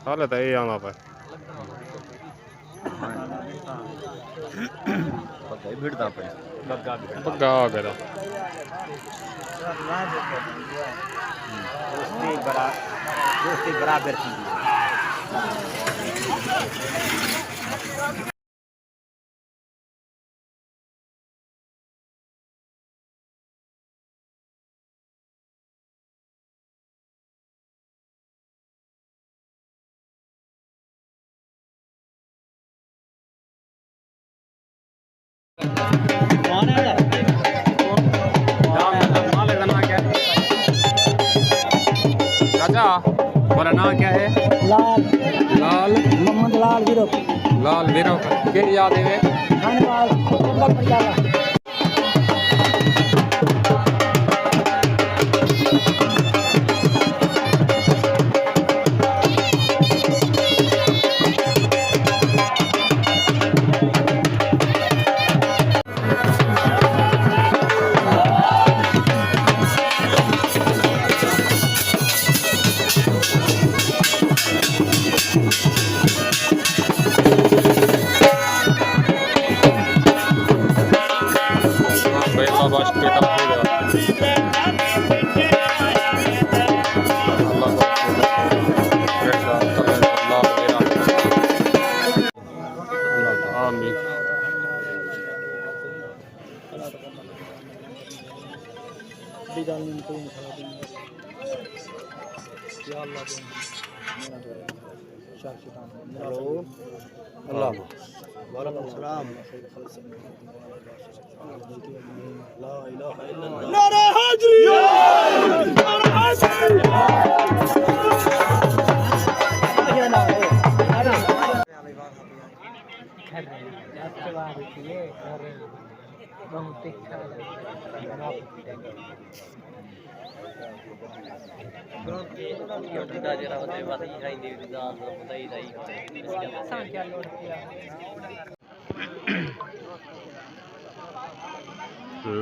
हालत है आना पर भिड़ता पे बग्गा आ गया दोस्ती बराबर थी मेरा नाम क्या है? लाल लाल मोहम्मद लाल वीरो लाल वीरो के याद है खानेवाल जंगल पंजाला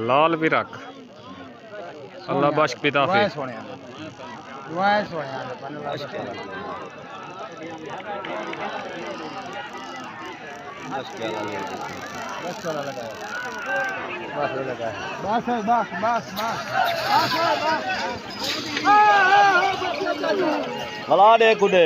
लाल भी रख अल्लाह बख्श पिता फे भला दे कुडे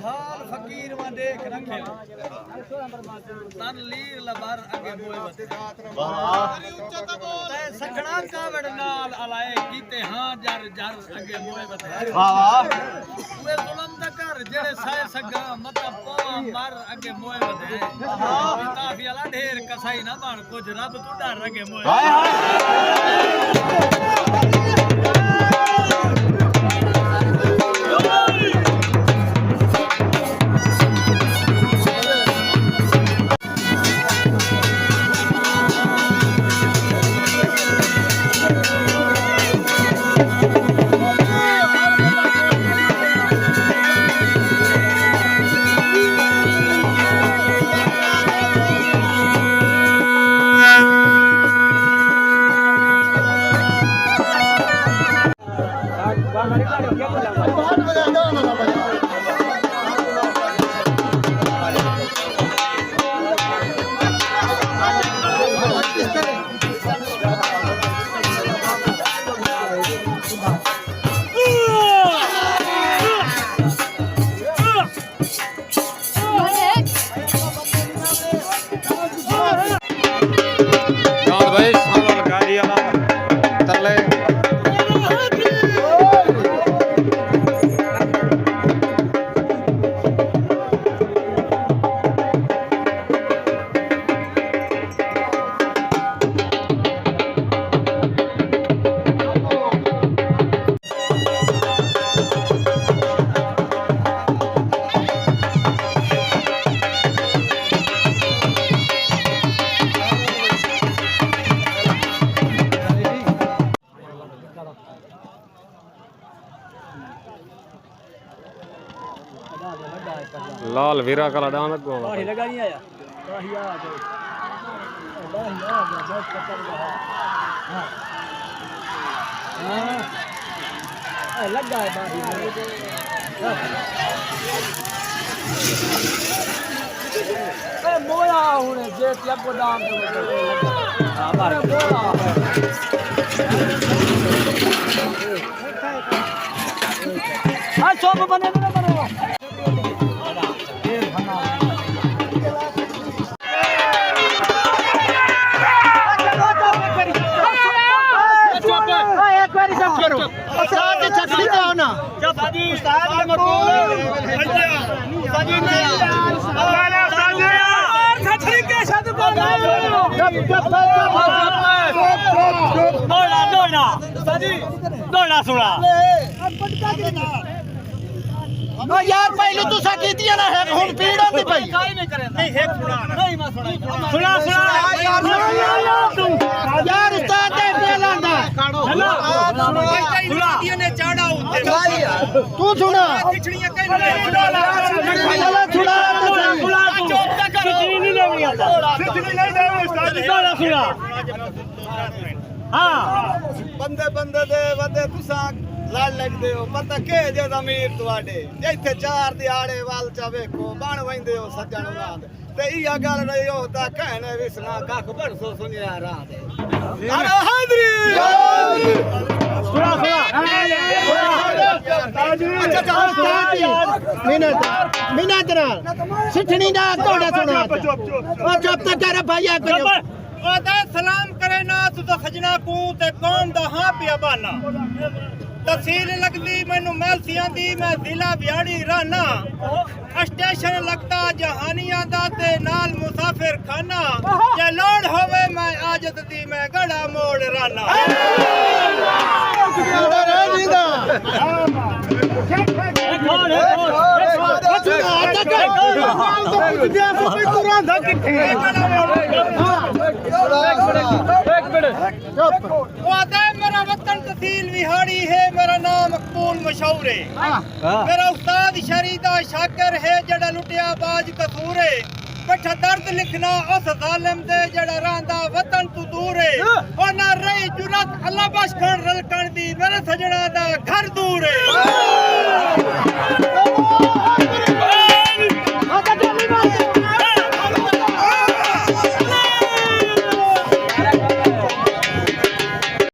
हाल फकीर व देख रखे तन लीर लबर अगे मोए वते ते सखड़ा कावड़ नाल अलाए कीते हां जर जर अगे मोए वते वाह वाह वे जुल्म दा कर जेड़े साए सगा मत पा मर अगे मोए वते काफी अला ढेर कसाई ना बन कुछ रब तू डर रखे मोए हाय हाय चल भाई सालोल गाड़ी वाला तले लाल वीरा का लड़ान लगो बाही लगा नहीं आया बाही आ गए बाही आ गया बहुत पकड़ रहा हां हां लग गया बाही ए मोया हुने जेट लगो दाम हां मार मोया हां सब बने ना बने यार पहले तू साकी दिया ना है हुन पीड़ आंदी भाई नहीं है सुना यार उस्ताद दे पेलांदा सुना ने चाड़ा उत्ते तू सुना खिचड़ियां कहीं चला सुना चुप तक खिचड़ी नहीं लेनी आता खिचड़ी नहीं देवे उस्ताद सुना हां बंदे दे वदे तुसा लड़ लगदे हो पता के जे ज़मीर तुहाडे जिथे चार दिहाड़े वाल चा वेखो बण वैंदे हो सज्जण रात ते इया गल रही हो ता कहने विसना कख बरसो सुनिया रात अरे हाज़री मिनट सिठनी ना तोड़ा सुना ओ जब तक कर भैया को ओदा सलाम करे ना तू तो सजना को ते कौम दा हां पिया बाना तहसील लगदी मैनू मैलसी आंदी मैं जिला बिहाड़ी राना स्टेशन लगता जहानिया दा ते नाल मुसाफिर खाना जे लोड़ होवे मैं आजत दी मैं गड़ा मोड़ राना मेरा वतन तहसील विहाड़ी है मेरा नाम मकबूल मशहूर है मेरा उस्ताद शरीदा शाकिर है जड़ा लुटिया बाज कसूर है बैठा दर्द लिखना उस जालिम दे जड़ा रांदा वतन तू दूर है और ना रही जुरत अल्लाह बख्श कर रलकण दी मेरे सजना दा घर दूर है